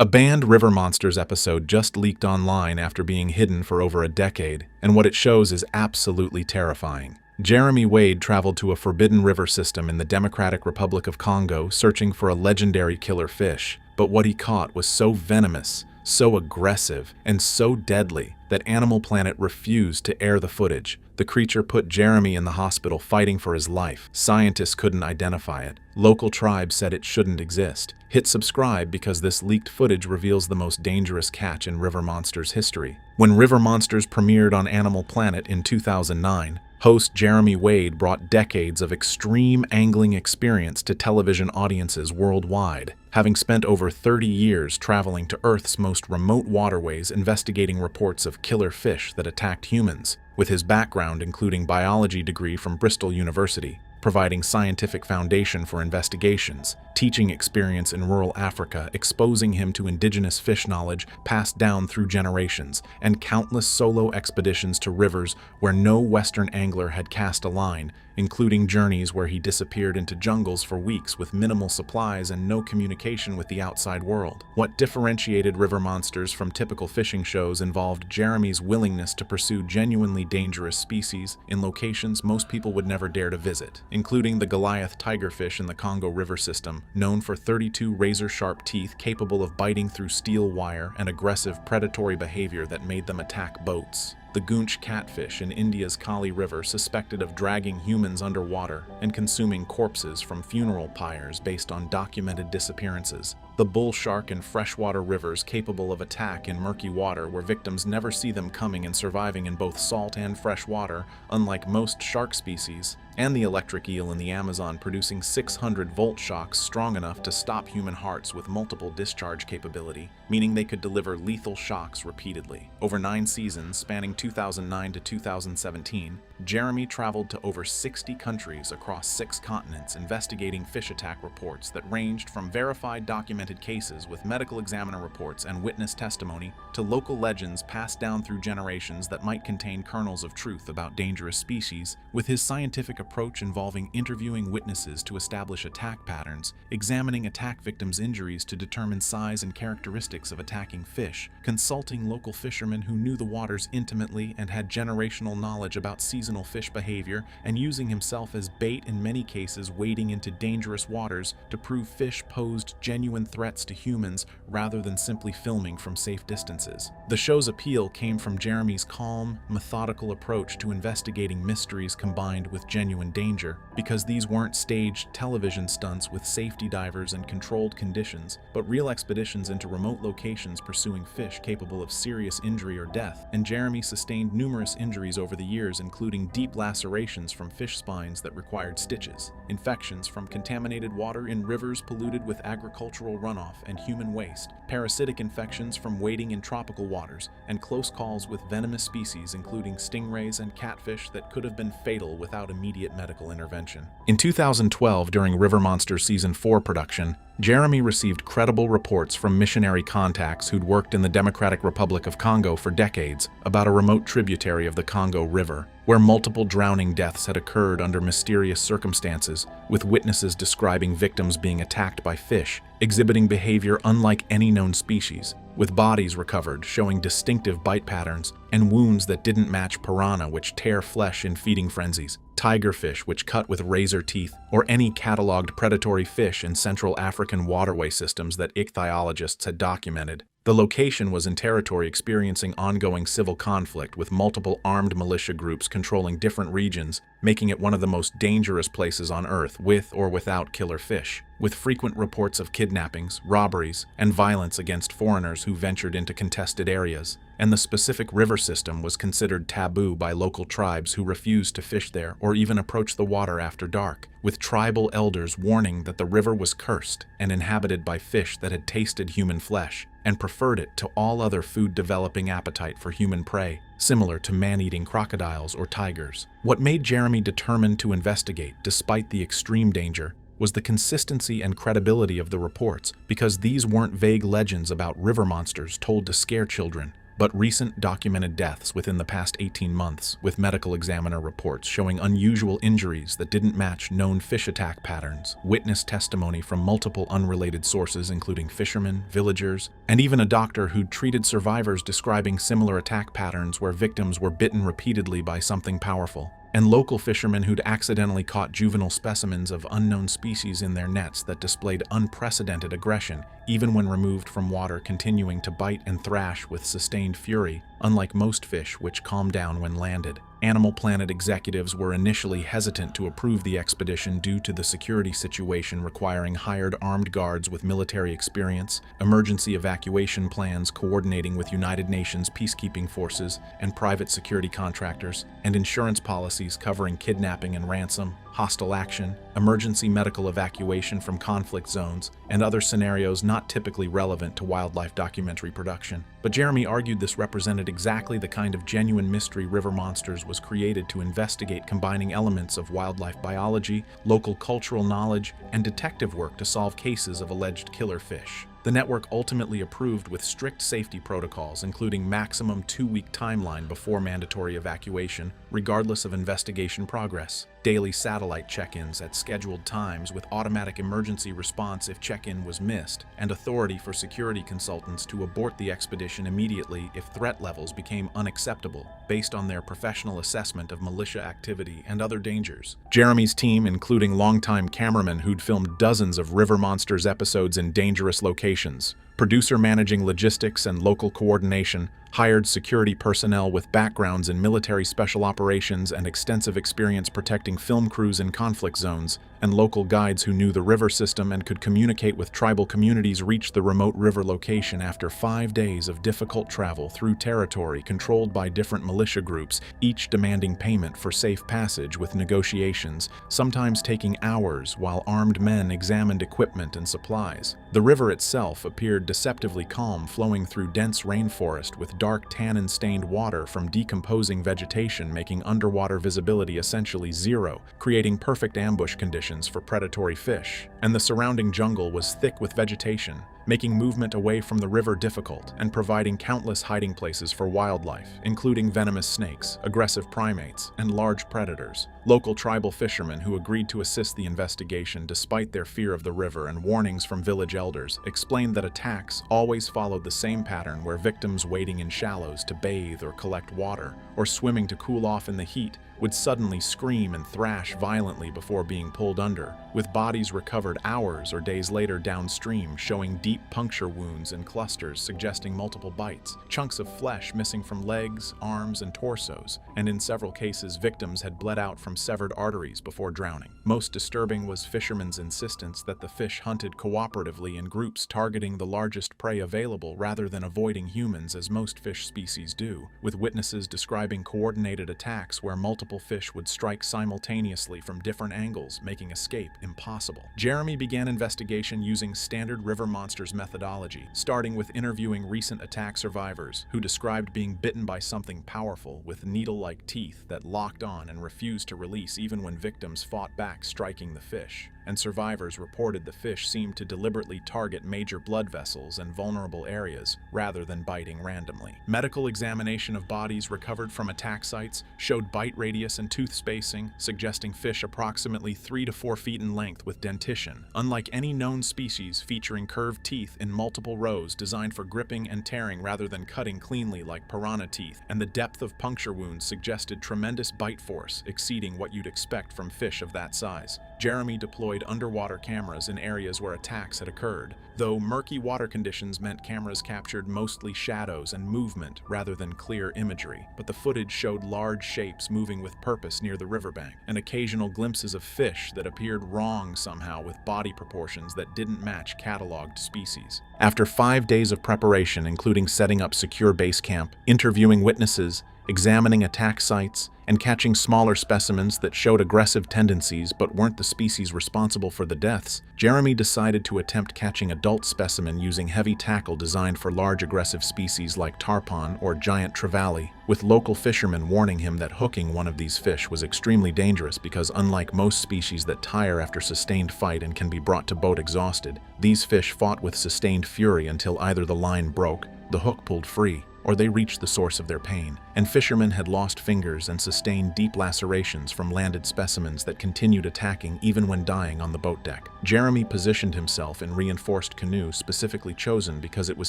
A banned River Monsters episode just leaked online after being hidden for over a decade, and what it shows is absolutely terrifying. Jeremy Wade traveled to a forbidden river system in the Democratic Republic of Congo searching for a legendary killer fish, but what he caught was so venomous, so aggressive, and so deadly that Animal Planet refused to air the footage. The creature put Jeremy in the hospital fighting for his life. Scientists couldn't identify it. Local tribes said it shouldn't exist. Hit subscribe because this leaked footage reveals the most dangerous catch in River Monsters history. When River Monsters premiered on Animal Planet in 2009, host Jeremy Wade brought decades of extreme angling experience to television audiences worldwide, having spent over 30 years traveling to Earth's most remote waterways investigating reports of killer fish that attacked humans, with his background including biology degree from Bristol University, providing scientific foundation for investigations, teaching experience in rural Africa, exposing him to indigenous fish knowledge passed down through generations, and countless solo expeditions to rivers where no Western angler had cast a line, including journeys where he disappeared into jungles for weeks with minimal supplies and no communication with the outside world. What differentiated River Monsters from typical fishing shows involved Jeremy's willingness to pursue genuinely dangerous species in locations most people would never dare to visit, including the Goliath tigerfish in the Congo River system, known for 32 razor-sharp teeth capable of biting through steel wire and aggressive predatory behavior that made them attack boats. The Goonch catfish in India's Kali River, suspected of dragging humans underwater and consuming corpses from funeral pyres based on documented disappearances. The bull shark in freshwater rivers, capable of attack in murky water where victims never see them coming and surviving in both salt and fresh water, unlike most shark species. And the electric eel in the Amazon, producing 600-volt shocks strong enough to stop human hearts with multiple discharge capability, meaning they could deliver lethal shocks repeatedly. Over 9 seasons, spanning 2009 to 2017, Jeremy traveled to over 60 countries across 6 continents investigating fish attack reports that ranged from verified documented cases with medical examiner reports and witness testimony to local legends passed down through generations that might contain kernels of truth about dangerous species, with his scientific approach involving interviewing witnesses to establish attack patterns, examining attack victims' injuries to determine size and characteristics of attacking fish, consulting local fishermen who knew the waters intimately and had generational knowledge about seasonal fish behavior, and using himself as bait in many cases, wading into dangerous waters to prove fish posed genuine threats to humans rather than simply filming from safe distances. The show's appeal came from Jeremy's calm, methodical approach to investigating mysteries combined with genuine danger, because these weren't staged television stunts with safety divers and controlled conditions, but real expeditions into remote locations pursuing fish capable of serious injury or death. And Jeremy sustained numerous injuries over the years, including deep lacerations from fish spines that required stitches, infections from contaminated water in rivers polluted with agricultural runoff and human waste, parasitic infections from wading in tropical waters, and close calls with venomous species including stingrays and catfish that could have been fatal without immediate medical intervention. In 2012, during River Monsters Season 4 production, Jeremy received credible reports from missionary contacts who'd worked in the Democratic Republic of Congo for decades about a remote tributary of the Congo River, where multiple drowning deaths had occurred under mysterious circumstances, with witnesses describing victims being attacked by fish, exhibiting behavior unlike any known species, with bodies recovered showing distinctive bite patterns, and wounds that didn't match piranha, which tear flesh in feeding frenzies, tigerfish which cut with razor teeth, or any cataloged predatory fish in Central African waterway systems that ichthyologists had documented. The location was in territory experiencing ongoing civil conflict, with multiple armed militia groups controlling different regions, making it one of the most dangerous places on Earth, with or without killer fish, with frequent reports of kidnappings, robberies, and violence against foreigners who ventured into contested areas. And the specific river system was considered taboo by local tribes who refused to fish there or even approach the water after dark, with tribal elders warning that the river was cursed and inhabited by fish that had tasted human flesh and preferred it to all other food-developing appetite for human prey, similar to man-eating crocodiles or tigers. What made Jeremy determined to investigate, despite the extreme danger, was the consistency and credibility of the reports, because these weren't vague legends about river monsters told to scare children. but recent documented deaths within the past 18 months, with medical examiner reports showing unusual injuries that didn't match known fish attack patterns, witness testimony from multiple unrelated sources including fishermen, villagers, and even a doctor who'd treated survivors describing similar attack patterns where victims were bitten repeatedly by something powerful, and local fishermen who'd accidentally caught juvenile specimens of unknown species in their nets that displayed unprecedented aggression, even when removed from water, continuing to bite and thrash with sustained fury, unlike most fish which calmed down when landed. Animal Planet executives were initially hesitant to approve the expedition due to the security situation requiring hired armed guards with military experience, emergency evacuation plans coordinating with United Nations peacekeeping forces and private security contractors, and insurance policies covering kidnapping and ransom, hostile action, emergency medical evacuation from conflict zones, and other scenarios not typically relevant to wildlife documentary production. But Jeremy argued this represented exactly the kind of genuine mystery River Monsters was created to investigate, combining elements of wildlife biology, local cultural knowledge, and detective work to solve cases of alleged killer fish. The network ultimately approved with strict safety protocols, including maximum 2-week timeline before mandatory evacuation, regardless of investigation progress, daily satellite check-ins at scheduled times with automatic emergency response if check-in was missed, and authority for security consultants to abort the expedition immediately if threat levels became unacceptable, based on their professional assessment of militia activity and other dangers. Jeremy's team, including longtime cameramen who'd filmed dozens of River Monsters episodes in dangerous locations, producer managing logistics and local coordination, hired security personnel with backgrounds in military special operations and extensive experience protecting film crews in conflict zones, and local guides who knew the river system and could communicate with tribal communities reached the remote river location after 5 days of difficult travel through territory controlled by different militia groups, each demanding payment for safe passage, with negotiations sometimes taking hours while armed men examined equipment and supplies. The river itself appeared deceptively calm, flowing through dense rainforest with dark tannin-stained water from decomposing vegetation, making underwater visibility essentially zero, creating perfect ambush conditions for predatory fish. And the surrounding jungle was thick with vegetation, making movement away from the river difficult and providing countless hiding places for wildlife, including venomous snakes, aggressive primates, and large predators. Local tribal fishermen who agreed to assist the investigation despite their fear of the river and warnings from village elders explained that attacks always followed the same pattern, where victims wading in shallows to bathe or collect water, or swimming to cool off in the heat, would suddenly scream and thrash violently before being pulled under, with bodies recovered hours or days later downstream, showing deep puncture wounds in clusters suggesting multiple bites, chunks of flesh missing from legs, arms, and torsos, and in several cases victims had bled out from severed arteries before drowning. Most disturbing was fishermen's insistence that the fish hunted cooperatively in groups, targeting the largest prey available rather than avoiding humans as most fish species do, with witnesses describing coordinated attacks where multiple fish would strike simultaneously from different angles, making escape impossible. Jeremy began investigation using standard River Monsters methodology, starting with interviewing recent attack survivors who described being bitten by something powerful with needle-like teeth that locked on and refused to release even when victims fought back, striking the fish. And survivors reported the fish seemed to deliberately target major blood vessels and vulnerable areas rather than biting randomly. Medical examination of bodies recovered from attack sites showed bite radius and tooth spacing, suggesting fish approximately 3 to 4 feet in length with dentition, unlike any known species, featuring curved teeth in multiple rows designed for gripping and tearing rather than cutting cleanly like piranha teeth, and the depth of puncture wounds suggested tremendous bite force, exceeding what you'd expect from fish of that size. Jeremy deployed underwater cameras in areas where attacks had occurred, though murky water conditions meant cameras captured mostly shadows and movement rather than clear imagery, but the footage showed large shapes moving with purpose near the riverbank, and occasional glimpses of fish that appeared wrong somehow, with body proportions that didn't match cataloged species. After 5 days of preparation, including setting up secure base camp, interviewing witnesses, examining attack sites, and catching smaller specimens that showed aggressive tendencies but weren't the species responsible for the deaths, Jeremy decided to attempt catching adult specimen using heavy tackle designed for large aggressive species like tarpon or giant trevally, with local fishermen warning him that hooking one of these fish was extremely dangerous because, unlike most species that tire after sustained fight and can be brought to boat exhausted, these fish fought with sustained fury until either the line broke, the hook pulled free, or they reached the source of their pain, and fishermen had lost fingers and sustained deep lacerations from landed specimens that continued attacking even when dying on the boat deck. Jeremy positioned himself in reinforced canoe specifically chosen because it was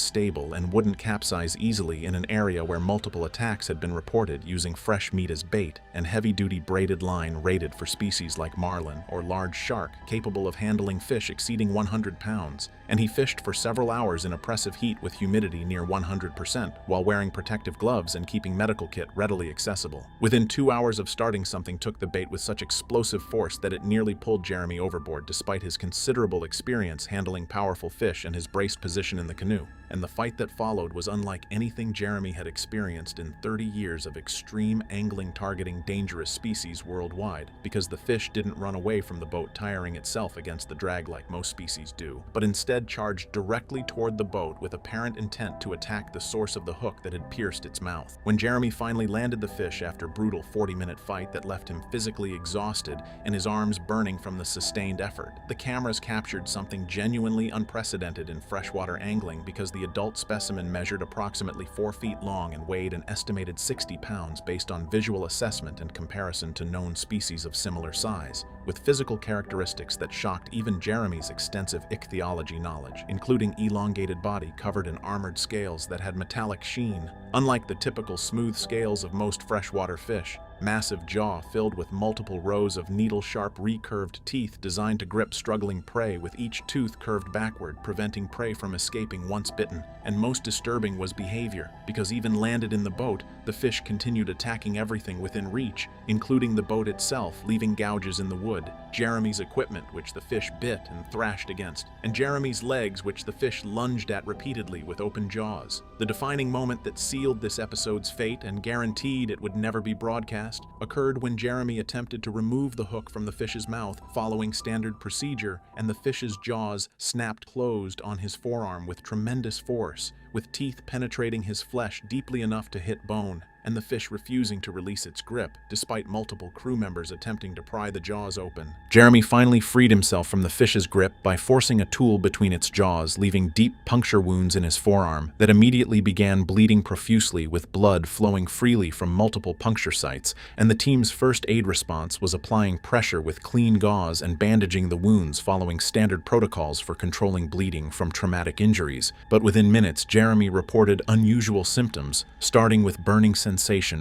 stable and wouldn't capsize easily in an area where multiple attacks had been reported, using fresh meat as bait and heavy-duty braided line rated for species like marlin or large shark capable of handling fish exceeding 100 pounds, and he fished for several hours in oppressive heat with humidity near 100% while wearing protective gloves and keeping medical kit readily accessible. Within 2 hours of starting, something took the bait with such explosive force that it nearly pulled Jeremy overboard despite his considerable experience handling powerful fish and his braced position in the canoe. And the fight that followed was unlike anything Jeremy had experienced in 30 years of extreme angling targeting dangerous species worldwide, because the fish didn't run away from the boat tiring itself against the drag like most species do, but instead charged directly toward the boat with apparent intent to attack the source of the hook that had pierced its mouth. When Jeremy finally landed the fish after a brutal 40-minute fight that left him physically exhausted and his arms burning from the sustained effort, the cameras captured something genuinely unprecedented in freshwater angling, because the adult specimen measured approximately 4 feet long and weighed an estimated 60 pounds based on visual assessment and comparison to known species of similar size, with physical characteristics that shocked even Jeremy's extensive ichthyology knowledge, including elongated body covered in armored scales that had metallic sheen. Unlike the typical smooth scales of most freshwater fish, massive jaw filled with multiple rows of needle-sharp recurved teeth designed to grip struggling prey, with each tooth curved backward, preventing prey from escaping once bitten. And most disturbing was behavior, because even landed in the boat, the fish continued attacking everything within reach, including the boat itself, leaving gouges in the wood, Jeremy's equipment, which the fish bit and thrashed against, and Jeremy's legs, which the fish lunged at repeatedly with open jaws. The defining moment that sealed this episode's fate and guaranteed it would never be broadcast occurred when Jeremy attempted to remove the hook from the fish's mouth following standard procedure, and the fish's jaws snapped closed on his forearm with tremendous force, with teeth penetrating his flesh deeply enough to hit bone, and the fish refusing to release its grip, despite multiple crew members attempting to pry the jaws open. Jeremy finally freed himself from the fish's grip by forcing a tool between its jaws, leaving deep puncture wounds in his forearm that immediately began bleeding profusely, with blood flowing freely from multiple puncture sites, and the team's first aid response was applying pressure with clean gauze and bandaging the wounds, following standard protocols for controlling bleeding from traumatic injuries. But within minutes, Jeremy reported unusual symptoms, starting with burning sensation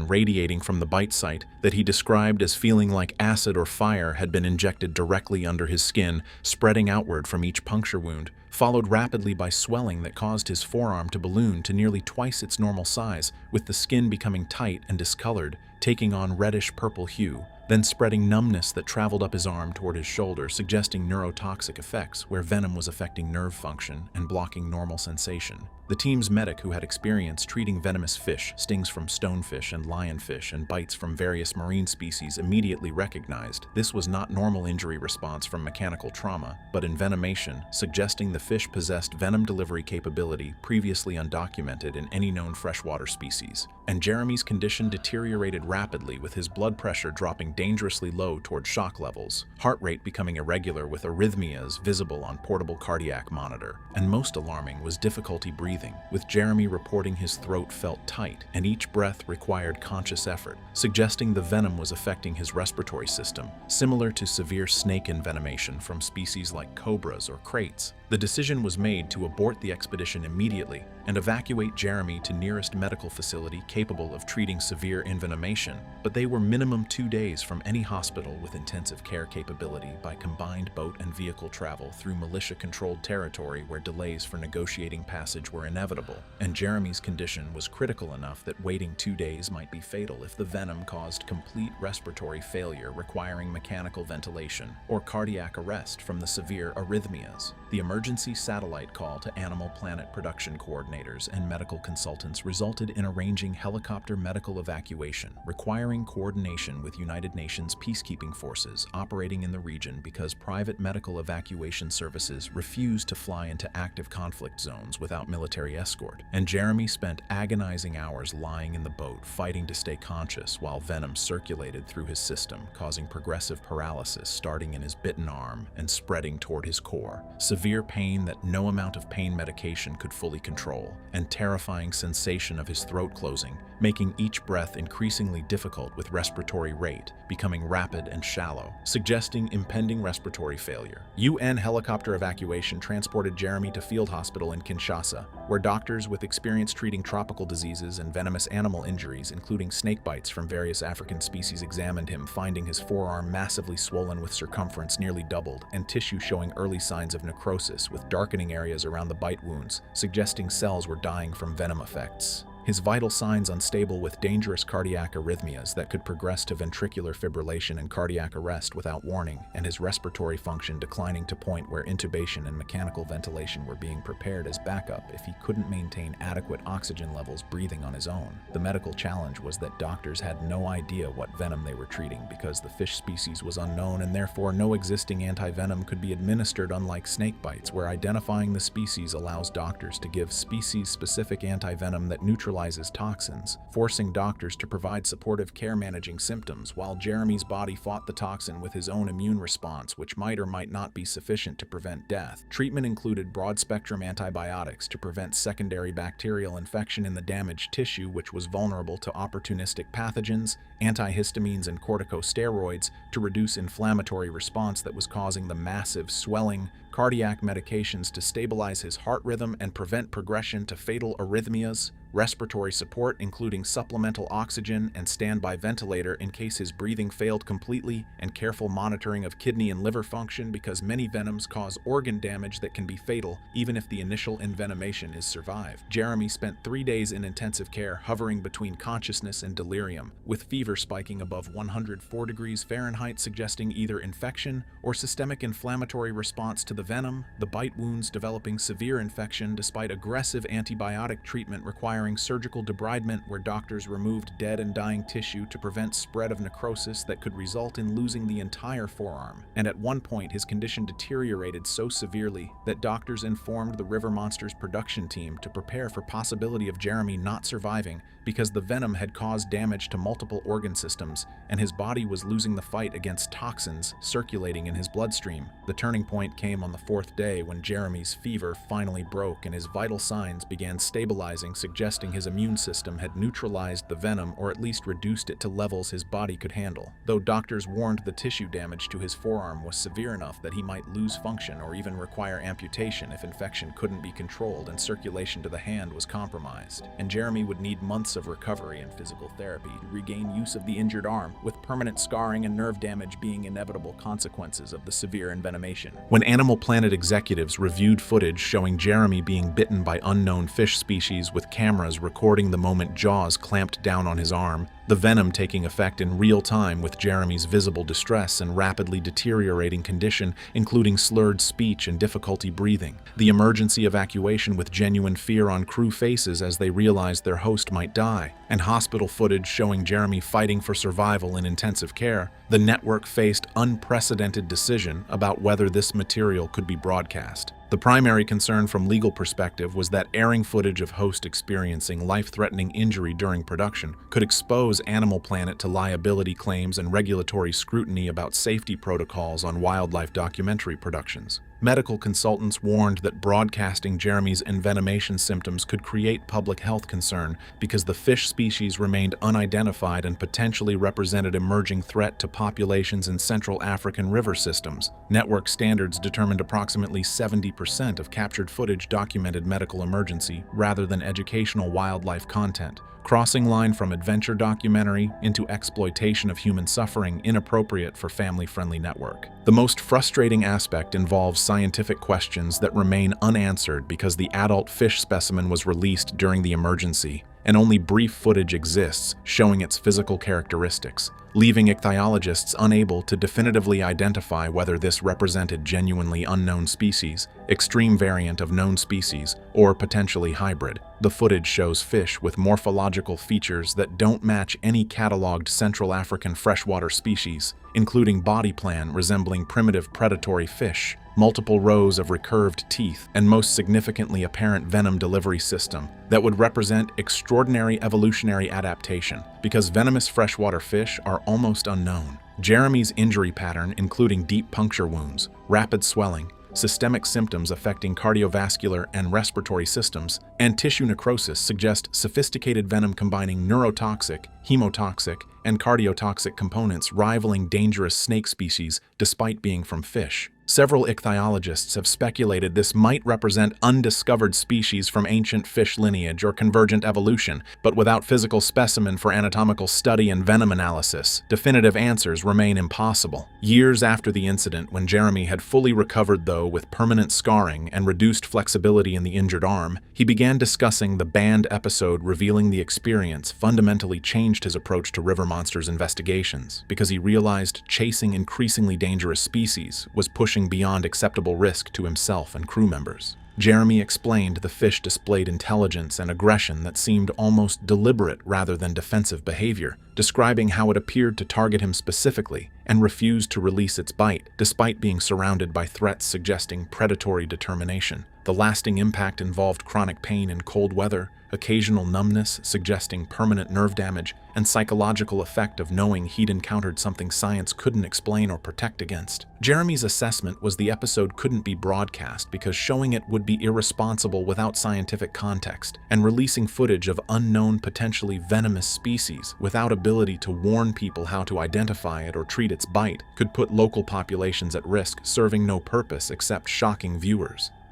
radiating from the bite site that he described as feeling like acid or fire had been injected directly under his skin, spreading outward from each puncture wound, followed rapidly by swelling that caused his forearm to balloon to nearly twice its normal size, with the skin becoming tight and discolored, taking on reddish-purple hue, then spreading numbness that traveled up his arm toward his shoulder, suggesting neurotoxic effects where venom was affecting nerve function and blocking normal sensation. The team's medic, who had experience treating venomous fish, stings from stonefish and lionfish, and bites from various marine species, immediately recognized this was not normal injury response from mechanical trauma, but envenomation, suggesting the fish possessed venom delivery capability previously undocumented in any known freshwater species. And Jeremy's condition deteriorated rapidly, with his blood pressure dropping dangerously low toward shock levels, heart rate becoming irregular with arrhythmias visible on portable cardiac monitor. And most alarming was difficulty breathing, with Jeremy reporting his throat felt tight and each breath required conscious effort, suggesting the venom was affecting his respiratory system, similar to severe snake envenomation from species like cobras or kraits. The decision was made to abort the expedition immediately and evacuate Jeremy to nearest medical facility capable of treating severe envenomation, but they were minimum 2 days from any hospital with intensive care capability by combined boat and vehicle travel through militia-controlled territory where delays for negotiating passage were inevitable, and Jeremy's condition was critical enough that waiting 2 days might be fatal if the venom caused complete respiratory failure requiring mechanical ventilation or cardiac arrest from the severe arrhythmias. The emergency satellite call to Animal Planet production coordinators and medical consultants resulted in arranging helicopter medical evacuation, requiring coordination with United Nations peacekeeping forces operating in the region because private medical evacuation services refused to fly into active conflict zones without military escort. And Jeremy spent agonizing hours lying in the boat, fighting to stay conscious while venom circulated through his system, causing progressive paralysis starting in his bitten arm and spreading toward his core. Severe pain that no amount of pain medication could fully control, and terrifying sensation of his throat closing, making each breath increasingly difficult with respiratory rate, becoming rapid and shallow, suggesting impending respiratory failure. UN helicopter evacuation transported Jeremy to field hospital in Kinshasa, where doctors with experience treating tropical diseases and venomous animal injuries, including snake bites from various African species, examined him, finding his forearm massively swollen with circumference nearly doubled and tissue showing early signs of necrosis with darkening areas around the bite wounds, suggesting cells were dying from venom effects. His vital signs unstable with dangerous cardiac arrhythmias that could progress to ventricular fibrillation and cardiac arrest without warning, and his respiratory function declining to point where intubation and mechanical ventilation were being prepared as backup if he couldn't maintain adequate oxygen levels breathing on his own. The medical challenge was that doctors had no idea what venom they were treating because the fish species was unknown and therefore no existing anti-venom could be administered, unlike snake bites, where identifying the species allows doctors to give species-specific anti-venom that neutralizes toxins, forcing doctors to provide supportive care managing symptoms while Jeremy's body fought the toxin with his own immune response, which might or might not be sufficient to prevent death. Treatment included broad-spectrum antibiotics to prevent secondary bacterial infection in the damaged tissue, which was vulnerable to opportunistic pathogens, antihistamines and corticosteroids to reduce inflammatory response that was causing the massive swelling, cardiac medications to stabilize his heart rhythm and prevent progression to fatal arrhythmias, respiratory support including supplemental oxygen and standby ventilator in case his breathing failed completely, and careful monitoring of kidney and liver function because many venoms cause organ damage that can be fatal even if the initial envenomation is survived. Jeremy spent 3 days in intensive care, hovering between consciousness and delirium, with fever spiking above 104 degrees Fahrenheit, suggesting either infection or systemic inflammatory response to the venom, the bite wounds developing severe infection despite aggressive antibiotic treatment requiring surgical debridement, where doctors removed dead and dying tissue to prevent spread of necrosis that could result in losing the entire forearm. And at one point, his condition deteriorated so severely that doctors informed the River Monsters production team to prepare for possibility of Jeremy not surviving because the venom had caused damage to multiple organ systems and his body was losing the fight against toxins circulating in his bloodstream. The turning point came on the 4th day when Jeremy's fever finally broke and his vital signs began stabilizing, suggesting his immune system had neutralized the venom or at least reduced it to levels his body could handle. Though doctors warned the tissue damage to his forearm was severe enough that he might lose function or even require amputation if infection couldn't be controlled and circulation to the hand was compromised. And Jeremy would need months of recovery and physical therapy to regain use of the injured arm, with permanent scarring and nerve damage being inevitable consequences of the severe envenomation. When Animal Planet executives reviewed footage showing Jeremy being bitten by unknown fish species with cameras recording the moment jaws clamped down on his arm, the venom taking effect in real time with Jeremy's visible distress and rapidly deteriorating condition, including slurred speech and difficulty breathing, the emergency evacuation with genuine fear on crew faces as they realized their host might die, and hospital footage showing Jeremy fighting for survival in intensive care, the network faced unprecedented decision about whether this material could be broadcast. The primary concern from legal perspective was that airing footage of host experiencing life-threatening injury during production could expose Animal Planet to liability claims and regulatory scrutiny about safety protocols on wildlife documentary productions. Medical consultants warned that broadcasting Jeremy's envenomation symptoms could create public health concern because the fish species remained unidentified and potentially represented emerging threat to populations in Central African river systems. Network standards determined approximately 70% of captured footage documented medical emergency rather than educational wildlife content, crossing line from adventure documentary into exploitation of human suffering inappropriate for family-friendly network. The most frustrating aspect involves scientific questions that remain unanswered because the adult fish specimen was released during the emergency, and only brief footage exists showing its physical characteristics, leaving ichthyologists unable to definitively identify whether this represented genuinely unknown species, extreme variant of known species, or potentially hybrid. The footage shows fish with morphological features that don't match any cataloged Central African freshwater species, including body plan resembling primitive predatory fish, multiple rows of recurved teeth, and most significantly apparent venom delivery system that would represent extraordinary evolutionary adaptation because venomous freshwater fish are almost unknown. Jeremy's injury pattern, including deep puncture wounds, rapid swelling, systemic symptoms affecting cardiovascular and respiratory systems, and tissue necrosis suggest sophisticated venom combining neurotoxic, hemotoxic, and cardiotoxic components rivaling dangerous snake species despite being from fish. Several ichthyologists have speculated this might represent undiscovered species from ancient fish lineage or convergent evolution, but without physical specimen for anatomical study and venom analysis, definitive answers remain impossible. Years after the incident, when Jeremy had fully recovered though with permanent scarring and reduced flexibility in the injured arm, he began discussing the banned episode revealing the experience fundamentally changed his approach to river monsters investigations because he realized chasing increasingly dangerous species was pushing beyond acceptable risk to himself and crew members. Jeremy explained the fish displayed intelligence and aggression that seemed almost deliberate rather than defensive behavior, describing how it appeared to target him specifically and refused to release its bite, despite being surrounded by threats suggesting predatory determination. The lasting impact involved chronic pain in cold weather, occasional numbness suggesting permanent nerve damage, and psychological effect of knowing he'd encountered something science couldn't explain or protect against. Jeremy's assessment was the episode couldn't be broadcast because showing it would be irresponsible without scientific context, and releasing footage of unknown potentially venomous species without ability to warn people how to identify it or treat its bite could put local populations at risk, serving no purpose except shocking viewers.